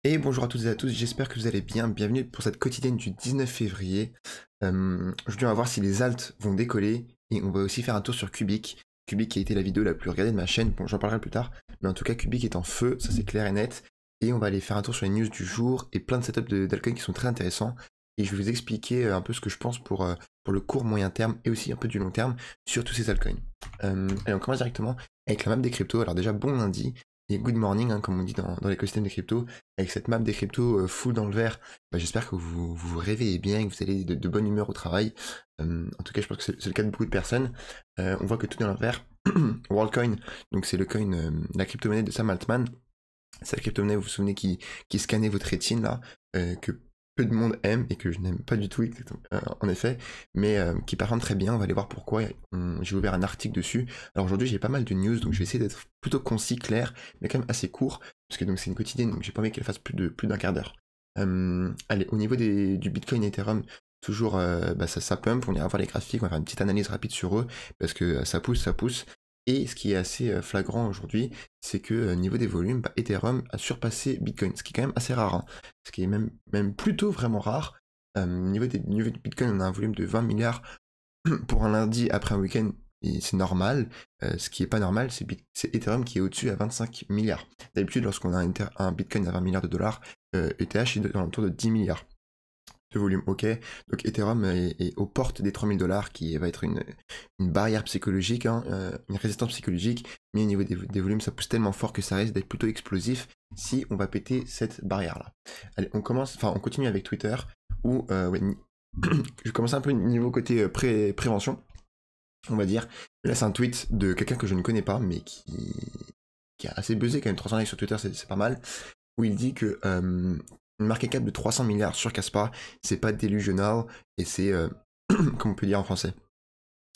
Et bonjour à toutes et à tous, j'espère que vous allez bien. Bienvenue pour cette quotidienne du 19 février. Aujourd'hui, on va voir si les alts vont décoller et on va aussi faire un tour sur Cubic. Cubic qui a été la vidéo la plus regardée de ma chaîne. Bon, j'en parlerai plus tard, mais en tout cas, Cubic est en feu, ça c'est clair et net. Et on va aller faire un tour sur les news du jour et plein de setups d'altcoins qui sont très intéressants. Et je vais vous expliquer un peu ce que je pense pour le court moyen terme et aussi un peu du long terme sur tous ces altcoins. Allez, on commence directement avec la map des cryptos. Alors déjà, bon lundi. Et good morning, hein, comme on dit dans l'écosystème des cryptos, avec cette map des cryptos full dans le vert. J'espère que vous réveillez bien et que vous allez de bonne humeur au travail. En tout cas, je pense que c'est le cas de beaucoup de personnes. On voit que tout est dans le vert. WorldCoin, donc c'est le coin, la crypto-monnaie de Sam Altman. C'est la crypto-monnaie, vous vous souvenez, qui scannait votre rétine là, que peu de monde aime et que je n'aime pas du tout, en effet, mais qui par contre très bien. On va aller voir pourquoi. J'ai ouvert un article dessus. Alors aujourd'hui, j'ai pas mal de news, donc je vais essayer d'être plutôt concis, clair, mais quand même assez court, parce que donc c'est une quotidienne, donc j'ai pas envie qu'elle fasse plus d'un quart d'heure. Allez, au niveau du Bitcoin et Ethereum, toujours ça pump. On ira voir les graphiques, on va faire une petite analyse rapide sur eux, parce que ça pousse, ça pousse. Et ce qui est assez flagrant aujourd'hui, c'est que niveau des volumes, Ethereum a surpassé Bitcoin, ce qui est quand même assez rare, hein. Ce qui est même plutôt vraiment rare. Niveau du Bitcoin, on a un volume de 20 milliards pour un lundi après un week-end, et c'est normal. Ce qui est pas normal, c'est Ethereum qui est au-dessus à 25 milliards. D'habitude, lorsqu'on a un Bitcoin à 20 milliards de dollars, ETH est dans l'entour de 10 milliards de volume, ok. Donc Ethereum est aux portes des 3000 $, qui va être une barrière psychologique, hein, une résistance psychologique, mais au niveau des volumes, ça pousse tellement fort que ça risque d'être plutôt explosif si on va péter cette barrière-là. Allez, on continue avec Twitter, où ouais, je commence un peu niveau côté prévention, on va dire. Là, c'est un tweet de quelqu'un que je ne connais pas, mais qui a assez buzzé quand même. 300 likes sur Twitter, c'est pas mal, où il dit que une market cap de 300 milliards sur Caspa, c'est pas delusional, et c'est, comme on peut dire en français,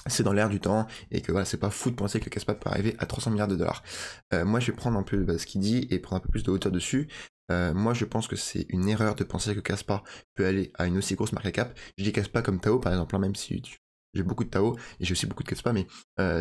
c'est dans l'air du temps, et que voilà, c'est pas fou de penser que Caspa peut arriver à 300 milliards de dollars. Moi, je vais prendre un peu ce qu'il dit et prendre un peu plus de hauteur dessus. Moi, je pense que c'est une erreur de penser que Caspa peut aller à une aussi grosse market cap. Je dis Caspa comme Tao, par exemple, hein, même si j'ai beaucoup de Tao et j'ai aussi beaucoup de Caspa, mais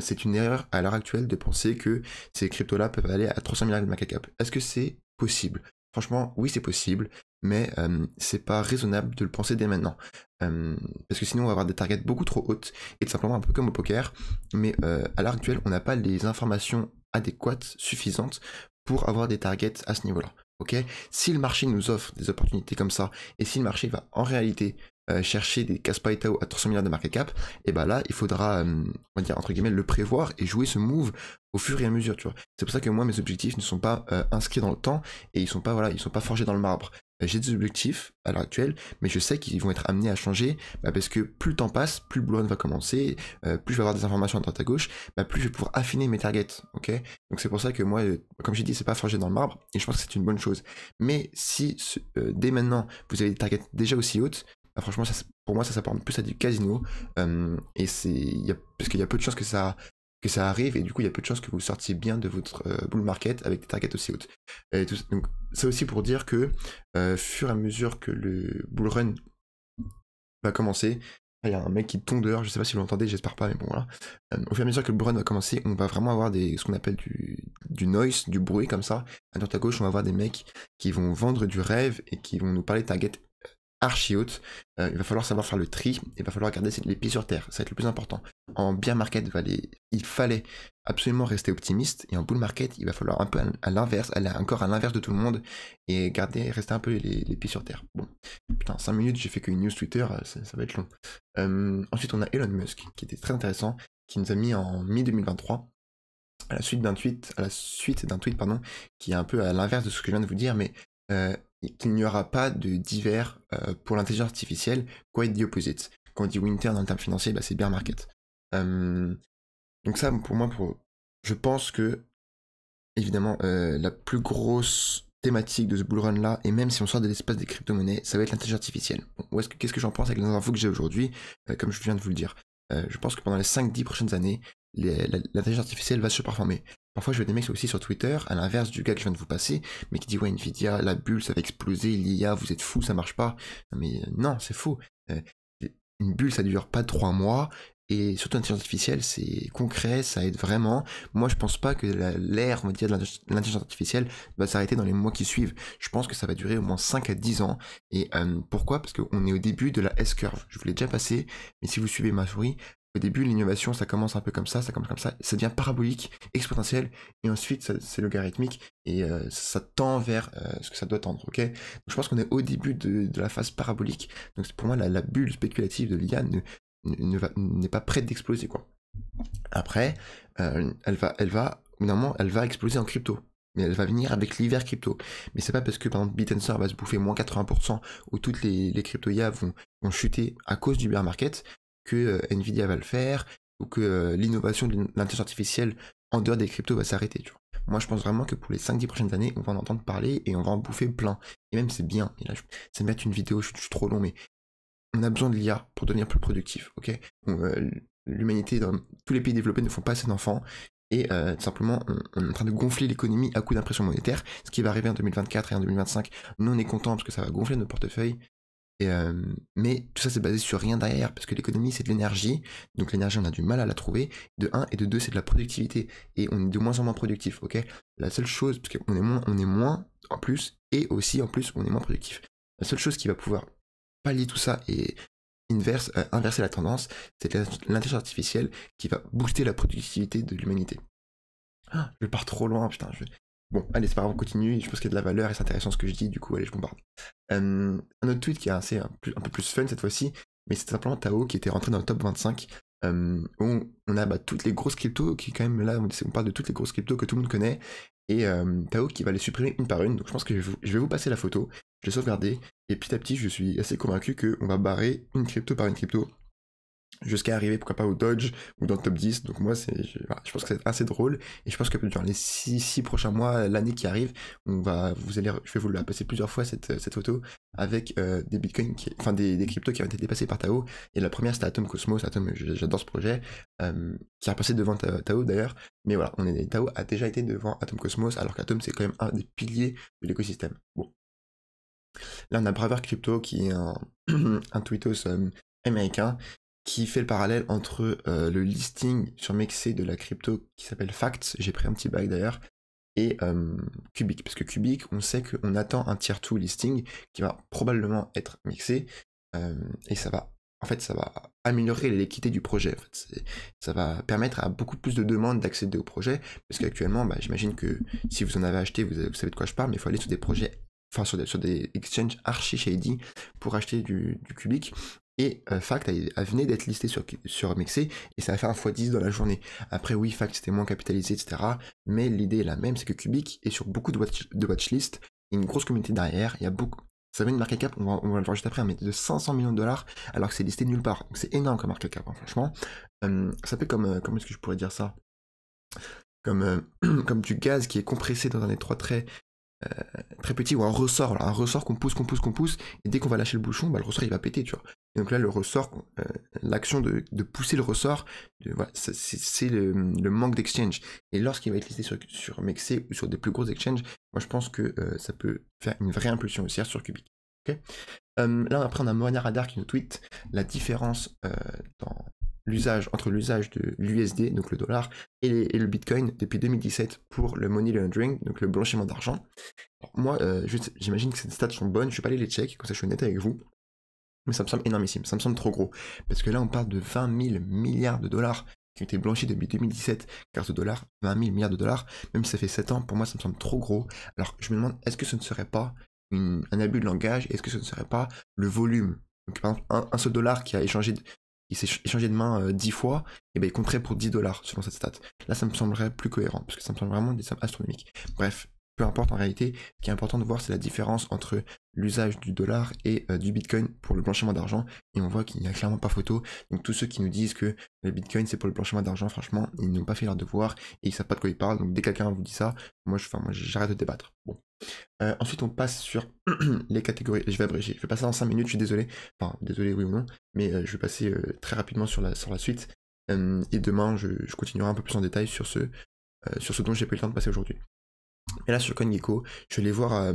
c'est une erreur à l'heure actuelle de penser que ces cryptos-là peuvent aller à 300 milliards de market cap. Est-ce que c'est possible? Franchement, oui, c'est possible, mais c'est pas raisonnable de le penser dès maintenant. Parce que sinon, on va avoir des targets beaucoup trop hautes, et tout simplement un peu comme au poker, mais à l'heure actuelle, on n'a pas les informations adéquates, suffisantes, pour avoir des targets à ce niveau-là. Ok, si le marché nous offre des opportunités comme ça, et si le marché va en réalité chercher des Caspa et Tao à 300 milliards de market cap, et ben là, il faudra, on va dire, entre guillemets, le prévoir et jouer ce move au fur et à mesure, tu vois. C'est pour ça que moi, mes objectifs ne sont pas inscrits dans le temps, et ils sont pas forgés dans le marbre. J'ai des objectifs à l'heure actuelle, mais je sais qu'ils vont être amenés à changer, parce que plus le temps passe, plus le bull run va commencer, plus je vais avoir des informations à droite à gauche, plus je vais pouvoir affiner mes targets, ok. Donc c'est pour ça que moi, comme j'ai dit, c'est pas forgé dans le marbre, et je pense que c'est une bonne chose. Mais si dès maintenant, vous avez des targets déjà aussi hautes, franchement, pour moi, ça s'apparente plus à du casino, et parce qu'il y a peu de chances que ça arrive, et du coup, il y a peu de chances que vous sortiez bien de votre bull market avec des targets aussi hautes. Donc, c'est aussi pour dire que, fur et à mesure que le bull run va commencer, il y a un mec qui tombe dehors, je sais pas si vous l'entendez, j'espère pas, mais bon voilà. Au fur et à mesure que le bull run va commencer, on va vraiment avoir ce qu'on appelle du noise, du bruit comme ça. À droite à gauche, on va avoir des mecs qui vont vendre du rêve et qui vont nous parler de targets archi haute. Il va falloir savoir faire le tri, il va falloir garder les pieds sur terre, ça va être le plus important. En bear market, il fallait absolument rester optimiste, et en bull market, il va falloir un peu à l'inverse, aller encore à l'inverse de tout le monde, et rester un peu les pieds sur terre. Bon, putain, 5 minutes, j'ai fait qu'une news Twitter, ça va être long. Ensuite, on a Elon Musk, qui était très intéressant, qui nous a mis en mi-2023, à la suite d'un tweet, pardon, qui est un peu à l'inverse de ce que je viens de vous dire, mais qu'il n'y aura pas de d'hiver pour l'intelligence artificielle, quite the opposite. Quand on dit winter dans le terme financier, c'est bear market. Donc ça, pour moi, je pense que, évidemment, la plus grosse thématique de ce bull run là, et même si on sort de l'espace des crypto-monnaies, ça va être l'intelligence artificielle. Bon, qu'est-ce que j'en pense avec les infos que j'ai aujourd'hui, comme je viens de vous le dire. Je pense que pendant les 5-10 prochaines années, l'intelligence artificielle va se performer. Parfois, je vois des mecs aussi sur Twitter, à l'inverse du gars que je viens de vous passer, mais qui dit ouais, Nvidia, la bulle, ça va exploser, l'IA, vous êtes fous, ça marche pas. Non, mais non, c'est faux. Une bulle, ça dure pas 3 mois, Et surtout l'intelligence artificielle, c'est concret, ça aide vraiment. Moi, je pense pas que l'ère, on va dire, de l'intelligence artificielle va s'arrêter dans les mois qui suivent. Je pense que ça va durer au moins 5 à 10 ans. Et pourquoi? Parce qu'on est au début de la S-curve. Je vous l'ai déjà passé, mais si vous suivez ma souris, au début, l'innovation, ça commence un peu comme ça commence comme ça devient parabolique, exponentiel, et ensuite, c'est logarithmique, et ça tend vers ce que ça doit tendre, ok? Donc je pense qu'on est au début de la phase parabolique. Donc pour moi, la bulle spéculative de l'IA n'est pas prête d'exploser, quoi. Après, évidemment, elle va exploser en crypto. Mais elle va venir avec l'hiver crypto. Mais c'est pas parce que, par exemple, BitTensor va se bouffer moins 80%, ou toutes les crypto IA vont chuter à cause du bear market, que Nvidia va le faire, ou que l'innovation de l'intelligence artificielle en dehors des cryptos va s'arrêter, tu vois. Moi, je pense vraiment que pour les 5-10 prochaines années, on va en entendre parler et on va en bouffer plein. Et même, c'est bien. Et là, ça me met une vidéo, je suis trop long, mais on a besoin de l'IA pour devenir plus productif, ok? L'humanité, dans tous les pays développés, ne font pas assez d'enfants, et simplement, on est en train de gonfler l'économie à coup d'impression monétaire, ce qui va arriver en 2024 et en 2025. Nous, on est contents parce que ça va gonfler notre portefeuille, et, mais tout ça, c'est basé sur rien derrière, parce que l'économie, c'est de l'énergie, donc l'énergie, on a du mal à la trouver, de 1, et de 2, c'est de la productivité, et on est de moins en moins productif, ok? La seule chose, parce qu'on est moins en plus, et aussi en plus, on est moins productif. La seule chose qui va pouvoir pallier tout ça et inverser la tendance, c'est l'intelligence artificielle qui va booster la productivité de l'humanité. Ah, je pars trop loin, putain. Bon, allez, c'est pas grave, on continue. Je pense qu'il y a de la valeur et c'est intéressant ce que je dis, du coup, allez, je bombarde. Un autre tweet qui est un peu plus fun cette fois-ci, mais c'est simplement Tao qui était rentré dans le top 25. Où on a toutes les grosses cryptos qui, quand même, là, on parle de toutes les grosses cryptos que tout le monde connaît. Et Tao qui va les supprimer une par une. Donc je pense que je vais vous passer la photo. Je l'ai sauvegardée. Et petit à petit, je suis assez convaincu qu'on va barrer une crypto par une crypto, jusqu'à arriver, pourquoi pas, au Dodge ou dans le top 10. Donc moi, voilà, je pense que c'est assez drôle. Et je pense que durant les 6 prochains mois, l'année qui arrive, je vais vous la passer plusieurs fois, cette photo, avec des bitcoins, enfin des cryptos qui ont été dépassés par Tao. Et la première, c'était Atom Cosmos. Atom, j'adore ce projet, qui a passé devant Tao d'ailleurs. Mais voilà, Tao a déjà été devant Atom Cosmos, alors qu'Atom, c'est quand même un des piliers de l'écosystème. Bon. Là, on a Braver Crypto, qui est un tweetos américain, qui fait le parallèle entre le listing sur Mexer de la crypto qui s'appelle Facts, j'ai pris un petit bail d'ailleurs, et Cubic. Parce que Cubic, on sait qu'on attend un tier 2 listing qui va probablement être mixé, et ça va améliorer l'équité du projet. En fait. Ça va permettre à beaucoup plus de demandes d'accéder au projet, parce qu'actuellement, j'imagine que si vous en avez acheté, vous savez de quoi je parle, mais il faut aller sur des projets, enfin sur des exchanges archi shady pour acheter du Cubic. Et Fact venait d'être listé sur Mexer, et ça a fait un x10 dans la journée. Après oui, Fact c'était moins capitalisé, etc. Mais l'idée est la même, c'est que Cubic est sur beaucoup de watchlist, il y a une grosse communauté derrière, il y a beaucoup. Ça avait une market cap, on va le voir juste après, mais de 500 millions de dollars, alors que c'est listé nulle part. Donc c'est énorme comme market cap, hein, franchement. Ça fait comment est-ce que je pourrais dire ça, comme du gaz qui est compressé dans un étroit très petit, ou un ressort qu'on pousse, et dès qu'on va lâcher le bouchon, le ressort il va péter, tu vois. Et donc là, le ressort, l'action de pousser le ressort, voilà, c'est le manque d'exchange. Et lorsqu'il va être listé sur Mexer ou sur des plus gros exchanges, moi je pense que ça peut faire une vraie impulsion haussière sur Cubic. Okay, là après on a Moana Radar qui nous tweet la différence entre l'usage de l'USD, donc le dollar, et le Bitcoin depuis 2017 pour le money laundering, donc le blanchiment d'argent. Moi, j'imagine que ces stats sont bonnes, je vais pas aller les check, comme ça je suis honnête avec vous, mais ça me semble énormissime, ça me semble trop gros, parce que là on parle de 20 000 milliards de dollars qui ont été blanchis depuis 2017, car ce dollar, 20 000 milliards de dollars, même si ça fait 7 ans, pour moi ça me semble trop gros. Alors je me demande, est-ce que ce ne serait pas un abus de langage, est-ce que ce ne serait pas le volume? Donc par exemple, un seul dollar qui s'est échangé de main 10 fois, et il compterait pour 10 dollars selon cette stat. Là ça me semblerait plus cohérent, parce que ça me semble vraiment des sommes astronomiques. Bref, peu importe en réalité, ce qui est important de voir, c'est la différence entre l'usage du dollar et du Bitcoin pour le blanchiment d'argent, et on voit qu'il n'y a clairement pas photo. Donc tous ceux qui nous disent que le Bitcoin c'est pour le blanchiment d'argent, franchement, ils n'ont pas fait leur devoir, et ils savent pas de quoi ils parlent, donc dès que quelqu'un vous dit ça, moi j'arrête de débattre. Bon. Ensuite on passe sur les catégories, je vais abréger, je vais passer en 5 minutes, je suis désolé, enfin désolé oui ou non, mais je vais passer très rapidement sur la suite, et demain je continuerai un peu plus en détail sur ce dont j'ai pas eu le temps de passer aujourd'hui. Et là sur CoinGecko, je vais aller voir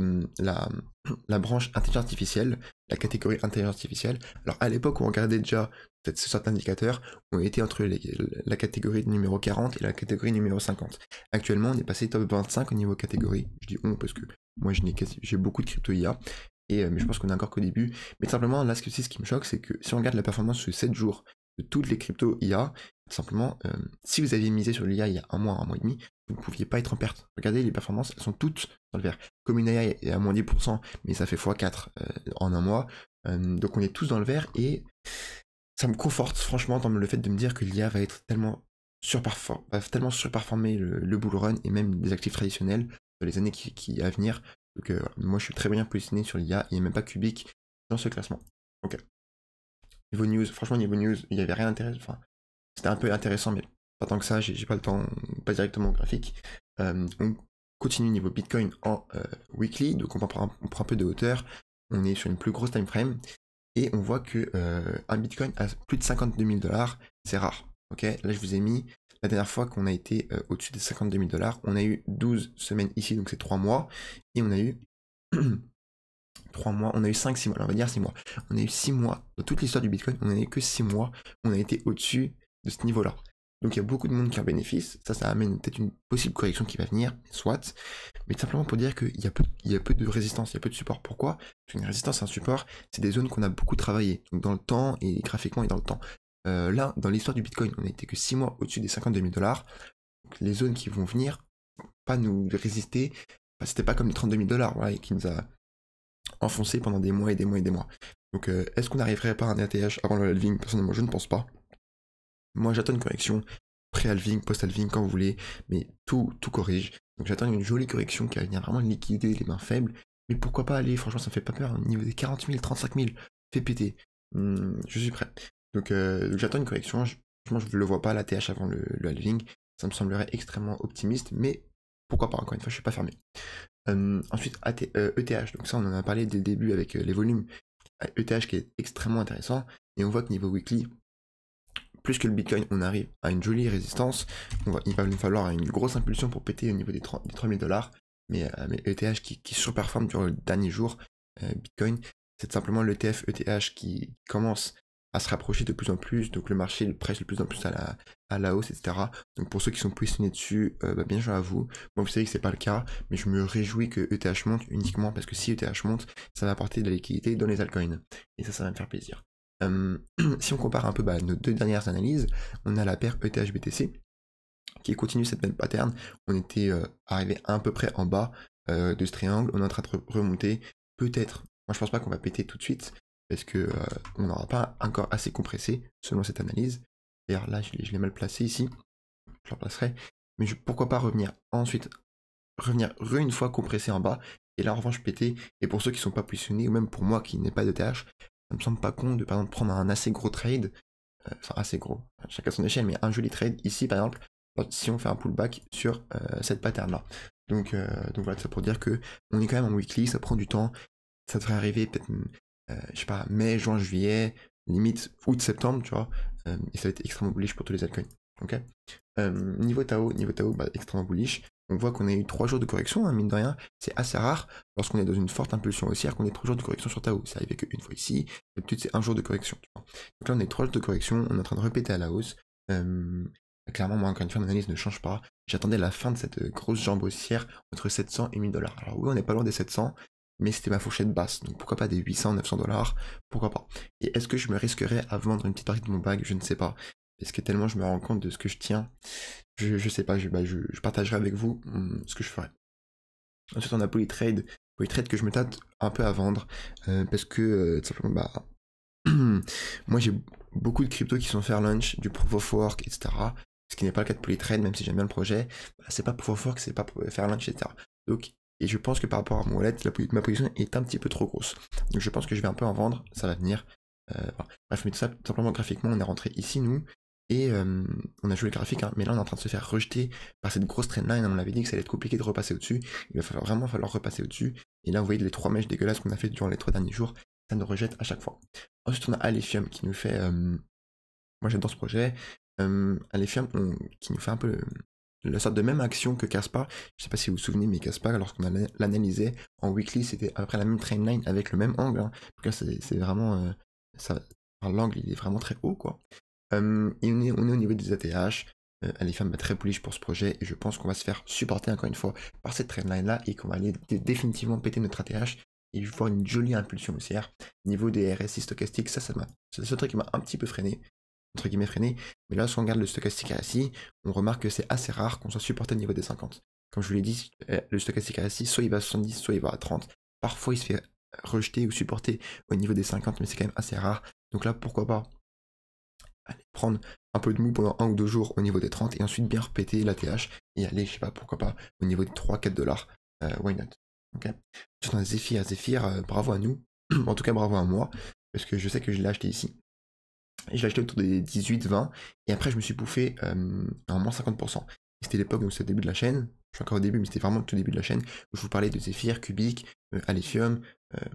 la branche intelligence artificielle, la catégorie intelligence artificielle. Alors à l'époque où on regardait déjà ce sorte d'indicateur, on était entre la catégorie numéro 40 et la catégorie numéro 50. Actuellement, on est passé top 25 au niveau catégorie. Je dis on parce que moi j'ai beaucoup de crypto IA, mais je pense qu'on est encore qu'au début. Mais simplement, là, ce qui me choque, c'est que si on regarde la performance sur 7 jours de toutes les cryptos IA, simplement, si vous aviez misé sur l'IA il y a un mois et demi, vous ne pouviez pas être en perte. Regardez, les performances, elles sont toutes dans le vert. Comme une AI est à moins 10%, mais ça fait x4 en un mois. Donc on est tous dans le vert et ça me conforte franchement dans le fait de me dire que l'IA va être tellement surperformer le bull run et même les actifs traditionnels dans les années qui à venir. Donc moi je suis très bien positionné sur l'IA, il n'y a même pas Cubic dans ce classement. Ok. Niveau news, franchement niveau news, il n'y avait rien d'intéressant. Enfin, c'était un peu intéressant, mais pas tant que ça, j'ai pas le temps, pas directement au graphique. On continue niveau Bitcoin en weekly, donc on prend un peu de hauteur, on est sur une plus grosse time frame, et on voit que un Bitcoin à plus de 52 000 $, c'est rare. Ok, là je vous ai mis la dernière fois qu'on a été au-dessus des 52 000 $, on a eu 12 semaines ici, donc c'est 3 mois, et on a eu 3 mois, on a eu 5-6 mois, alors on va dire 6 mois. On a eu 6 mois, dans toute l'histoire du Bitcoin, on n'a eu que 6 mois, on a été au-dessus de ce niveau-là. Donc il y a beaucoup de monde qui en bénéficie, ça amène peut-être une possible correction qui va venir, soit, mais simplement pour dire qu'il y a peu de résistance, il y a peu de support. Pourquoi? Parce qu'une résistance et un support, c'est des zones qu'on a beaucoup travaillé, donc dans le temps et graphiquement et dans le temps. Là, dans l'histoire du Bitcoin, on n'a été que 6 mois au-dessus des 52 000 $, donc les zones qui vont venir, pas nous résister, enfin, c'était pas comme les 32 000 $, voilà, qui nous a enfoncé pendant des mois et des mois et des mois. Donc est-ce qu'on n'arriverait pas à un ATH avant le halving? Personnellement, je ne pense pas. Moi, j'attends une correction, pré-halving, post-halving, quand vous voulez, mais tout corrige. Donc j'attends une jolie correction qui va venir vraiment liquider les mains faibles. Mais pourquoi pas aller, franchement, ça me fait pas peur. Au niveau des 40 000, 35 000, fait péter. Je suis prêt. Donc j'attends une correction. Franchement, je ne le vois pas, l'ATH avant le halving. Ça me semblerait extrêmement optimiste, mais pourquoi pas, encore une fois, je suis pas fermé. Ensuite, ETH, donc ça on en a parlé dès le début avec les volumes. ETH qui est extrêmement intéressant, et on voit que niveau weekly, plus que le Bitcoin, on arrive à une jolie résistance. Il va nous falloir une grosse impulsion pour péter au niveau des 3 000 $, mais ETH qui surperforme durant le dernier jour. Bitcoin, c'est simplement l'ETF ETH qui commence à se rapprocher de plus en plus, donc le marché presse de plus en plus à la hausse, etc. Donc pour ceux qui sont positionnés dessus, bien joué à vous. Moi, vous savez que c'est pas le cas, mais je me réjouis que ETH monte uniquement parce que si ETH monte, ça va apporter de la liquidité dans les altcoins. Et ça va me faire plaisir. Si on compare un peu nos deux dernières analyses, on a la paire ETH-BTC qui continue cette même pattern. On était arrivé à peu près en bas de ce triangle, on est en train de remonter. Peut-être, moi je pense pas qu'on va péter tout de suite, parce que on n'aura pas encore assez compressé selon cette analyse. D'ailleurs là je l'ai mal placé ici, je le replacerai, mais pourquoi pas revenir ensuite, une fois compressé en bas, et là en revanche péter. Et pour ceux qui sont pas positionnés, ou même pour moi qui n'ai pas de TH, ça me semble pas con de par exemple prendre un assez gros trade, enfin assez gros, chacun son échelle, mais un joli trade ici par exemple, si on fait un pullback sur cette pattern là. Donc voilà, ça pour dire que on est quand même en weekly, ça prend du temps, ça devrait arriver peut-être, je sais pas, mai, juin, juillet, limite août, septembre, tu vois, et ça va être extrêmement bullish pour tous les altcoins. Ok. Niveau Tao, extrêmement bullish. On voit qu'on a eu 3 jours de correction, hein, mine de rien, c'est assez rare lorsqu'on est dans une forte impulsion haussière qu'on ait 3 jours de correction sur Tao. C'est arrivé qu'une fois ici, d'habitude c'est 1 jour de correction. Tu vois. Donc là on a 3 jours de correction, on est en train de répéter à la hausse. Clairement, moi encore une fois, mon analyse ne change pas. J'attendais la fin de cette grosse jambe haussière entre 700 et 1000 $. Alors oui, on n'est pas loin des 700, mais c'était ma fourchette basse, donc pourquoi pas des 800, 900 $, pourquoi pas. Et est-ce que je me risquerais à vendre une petite partie de mon bag? Je ne sais pas. Est-ce que tellement je me rends compte de ce que je tiens, je sais pas, je partagerai avec vous ce que je ferai. Ensuite, on a Polytrade que je me tâte un peu à vendre, parce que tout simplement, moi j'ai beaucoup de cryptos qui sont faire launch, du proof of work, etc. Ce qui n'est pas le cas de Polytrade, même si j'aime bien le projet, c'est pas proof of work, c'est pas faire launch, etc. Donc, et je pense que par rapport à mon wallet, ma position est un petit peu trop grosse. Donc je pense que je vais un peu en vendre, ça va venir. Voilà. Bref, mais tout ça, tout simplement graphiquement, on est rentré ici, nous, et on a joué le graphique, hein, mais là on est en train de se faire rejeter par cette grosse trendline. On avait dit que ça allait être compliqué de repasser au-dessus. Il va vraiment falloir repasser au-dessus. Et là, vous voyez les 3 mèches dégueulasses qu'on a fait durant les 3 derniers jours, ça nous rejette à chaque fois. Ensuite, on a Alephium qui nous fait. Moi, j'adore ce projet. Alephium qui nous fait un peu la sorte de même action que Kaspa. Je sais pas si vous vous souvenez, mais Kaspa, lorsqu'on l'analysait en weekly, c'était à peu près la même trendline avec le même angle. Hein. Donc là, c'est vraiment... l'angle, il est vraiment très haut, quoi. Et on est au niveau des ATH. Alifam va très bullish pour ce projet et je pense qu'on va se faire supporter encore une fois par cette trendline là et qu'on va aller définitivement péter notre ATH et voir une jolie impulsion haussière. Niveau des RSI stochastiques, c'est le seul truc qui m'a un petit peu freiné, entre guillemets freiné, mais là si on regarde le stochastique RSI, on remarque que c'est assez rare qu'on soit supporté au niveau des 50. Comme je vous l'ai dit, le stochastique RSI, soit il va à 70, soit il va à 30. Parfois il se fait rejeter ou supporter au niveau des 50, mais c'est quand même assez rare. Donc là, pourquoi pas aller prendre un peu de mou pendant 1 ou 2 jours au niveau des 30 et ensuite bien repéter l'ATH et aller, je sais pas, pourquoi pas, au niveau des 3-4 $. Why not? Ok. Ensuite, on a Zephyr, bravo à nous. En tout cas, bravo à moi, parce que je sais que je l'ai acheté ici. Et je l'ai acheté autour des 18-20, et après je me suis bouffé en moins 50%. C'était l'époque où c'était le début de la chaîne, je suis encore au début, mais c'était vraiment le tout début de la chaîne, où je vous parlais de Zephyr, Cubic, Alephium,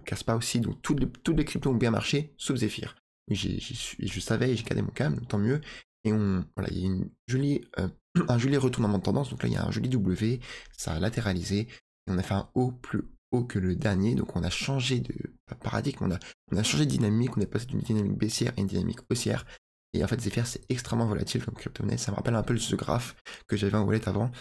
Kaspa aussi, donc toutes les cryptos ont bien marché, sauf Zephyr. Je savais, j'ai gardé mon calme, tant mieux, et voilà, il y a un joli retournement de tendance, donc là il y a un joli W, ça a latéralisé, et on a fait un haut plus haut que le dernier, donc on a changé de paradigme, on a changé de dynamique, on est passé d'une dynamique baissière à une dynamique haussière, et en fait Zephyr c'est extrêmement volatile comme crypto-monnaie, ça me rappelle un peu ce graphe que j'avais en wallet avant,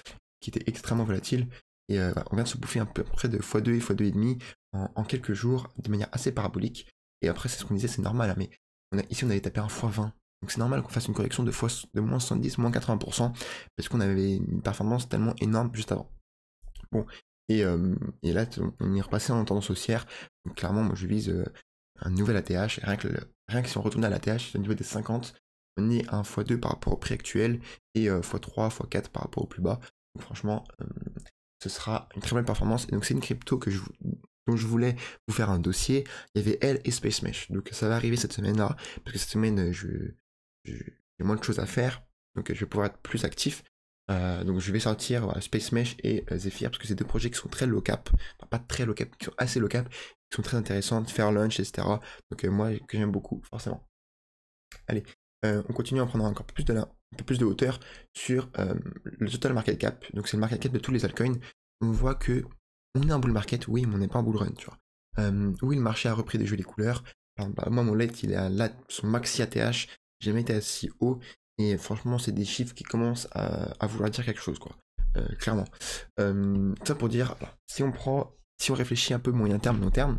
qui était extrêmement volatile, et voilà, on vient de se bouffer à peu près de x2 et x2,5 en quelques jours, de manière assez parabolique, et après c'est ce qu'on disait, c'est normal, hein, mais ici on avait tapé un x20, donc c'est normal qu'on fasse une correction de moins 70, moins 80%, parce qu'on avait une performance tellement énorme juste avant. Bon, et là, on est repassé en tendance haussière. Donc clairement, moi je vise un nouvel ATH. Et rien que si on retourne à l'ATH, au niveau des 50, on est à un x2 par rapport au prix actuel et x3, x4 par rapport au plus bas. Donc franchement, ce sera une très belle performance. Et donc c'est une crypto dont je voulais vous faire un dossier. Il y avait elle et Space Mesh. Donc ça va arriver cette semaine-là, parce que cette semaine, j'ai moins de choses à faire. Donc je vais pouvoir être plus actif. Donc je vais sortir voilà, Space Mesh et Zephyr parce que c'est deux projets qui sont très low cap, enfin pas très low cap, qui sont assez low cap, qui sont très intéressants, faire launch, etc. Donc moi que j'aime beaucoup forcément. Allez, on continue à prendre encore un peu plus de hauteur sur le total market cap. Donc c'est le market cap de tous les altcoins. On voit que on est en bull market, oui, mais on n'est pas en bull run, tu vois. Oui, le marché a repris des jolies couleurs. Moi mon LED il est à son maxi ATH, j'ai jamais été assez haut. Et franchement, c'est des chiffres qui commencent à vouloir dire quelque chose, quoi. Clairement. Ça pour dire, alors, si on réfléchit un peu moyen terme, long terme,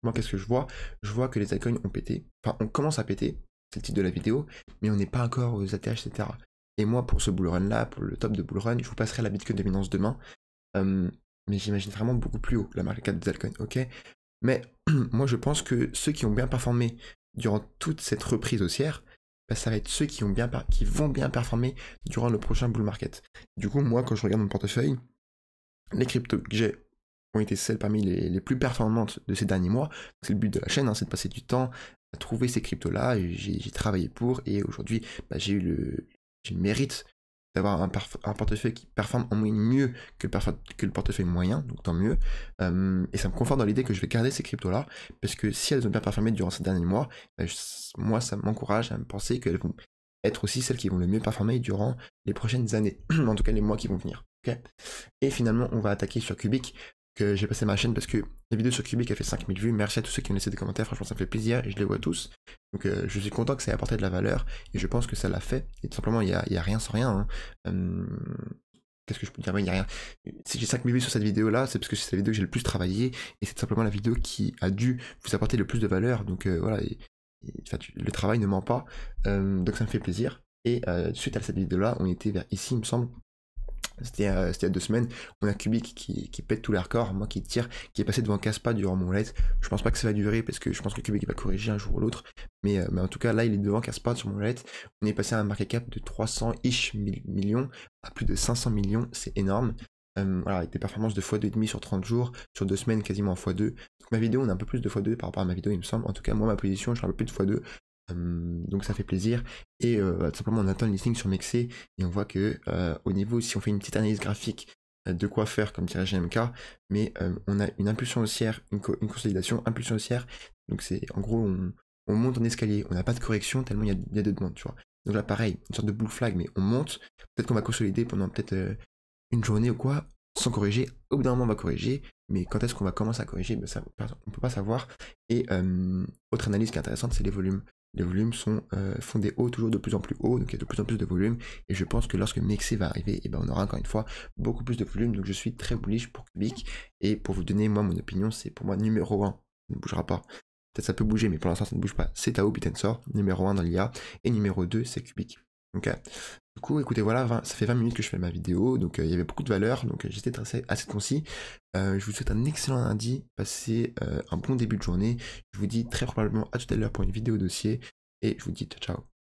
moi qu'est-ce que je vois? Je vois que les altcoins ont pété. Enfin, on commence à péter, c'est le titre de la vidéo, mais on n'est pas encore aux ATH, etc. Et moi, pour ce bull run là, pour le top de bull run, je vous passerai la Bitcoin dominance demain. Mais j'imagine vraiment beaucoup plus haut la market cap des altcoins, ok? Mais moi je pense que ceux qui ont bien performé durant toute cette reprise haussière, bah, ça va être ceux qui vont bien performer durant le prochain bull market. Du coup, moi, quand je regarde mon portefeuille, les cryptos que j'ai ont été celles parmi les plus performantes de ces derniers mois. C'est le but de la chaîne, hein, c'est de passer du temps à trouver ces cryptos-là, et j'ai travaillé pour, et aujourd'hui, bah, j'ai le mérite d'avoir un portefeuille qui performe en moyenne mieux que le portefeuille moyen, donc tant mieux. Et ça me conforte dans l'idée que je vais garder ces cryptos-là, parce que si elles ont bien performé durant ces derniers mois, moi ça m'encourage à me penser qu'elles vont être aussi celles qui vont le mieux performer durant les prochaines années, en tout cas les mois qui vont venir. Okay, et finalement, on va attaquer sur Cubic, que j'ai passé ma chaîne parce que la vidéo sur Cubic a fait 5000 vues. Merci à tous ceux qui ont laissé des commentaires, franchement ça me fait plaisir et je les vois tous. Donc je suis content que ça ait apporté de la valeur et je pense que ça l'a fait. Et tout simplement, il y a rien sans rien. Hein. Qu'est-ce que je peux dire? Il n'y a rien. Si j'ai 5000 vues sur cette vidéo là, c'est parce que c'est la vidéo que j'ai le plus travaillé et c'est simplement la vidéo qui a dû vous apporter le plus de valeur. Donc voilà, le travail ne ment pas. Donc ça me fait plaisir. Et suite à cette vidéo là, on était vers ici, il me semble. C'était il y a 2 semaines, on a Cubic qui pète tous les records, moi qui tire, qui est passé devant Kaspa durant mon let. Je pense pas que ça va durer parce que je pense que Cubic va corriger un jour ou l'autre, mais en tout cas là il est devant Kaspa sur mon let. On est passé à un market cap de 300-ish millions à plus de 500 millions, c'est énorme. Voilà, avec des performances de x2,5 sur 30 jours, sur 2 semaines quasiment en x2. Donc ma vidéo on a un peu plus de x2 par rapport à ma vidéo il me semble, en tout cas moi ma position je suis un peu plus de x2. Donc ça fait plaisir et tout simplement on attend le listing sur Mexc et on voit que au niveau, si on fait une petite analyse graphique de quoi faire comme dirait GMK, mais on a une impulsion haussière, une consolidation, impulsion haussière, donc c'est en gros on monte en escalier, on n'a pas de correction tellement il y a de demandes, tu vois. Donc là, pareil, une sorte de bull flag, mais on monte. Peut-être qu'on va consolider pendant peut-être une journée ou quoi, sans corriger. Au bout d'un moment, on va corriger. Mais quand est-ce qu'on va commencer à corriger, ben ça, on ne peut pas savoir. Et autre analyse qui est intéressante, c'est les volumes. Les volumes font des hauts toujours de plus en plus hauts, donc il y a de plus en plus de volume. Et je pense que lorsque Mexi va arriver, et ben on aura encore une fois beaucoup plus de volume. Donc je suis très bullish pour Cubic. Et pour vous donner, moi, mon opinion, c'est pour moi numéro 1. Ça ne bougera pas. Peut-être ça peut bouger, mais pour l'instant, ça ne bouge pas. C'est Tao Bitensor, numéro 1 dans l'IA. Et numéro 2, c'est Cubic. Ok. Du coup, écoutez, voilà, ça fait 20 minutes que je fais ma vidéo, donc il y avait beaucoup de valeur, donc j'étais assez concis. Je vous souhaite un excellent lundi, passez un bon début de journée. Je vous dis très probablement à tout à l'heure pour une vidéo dossier, et je vous dis ciao ciao.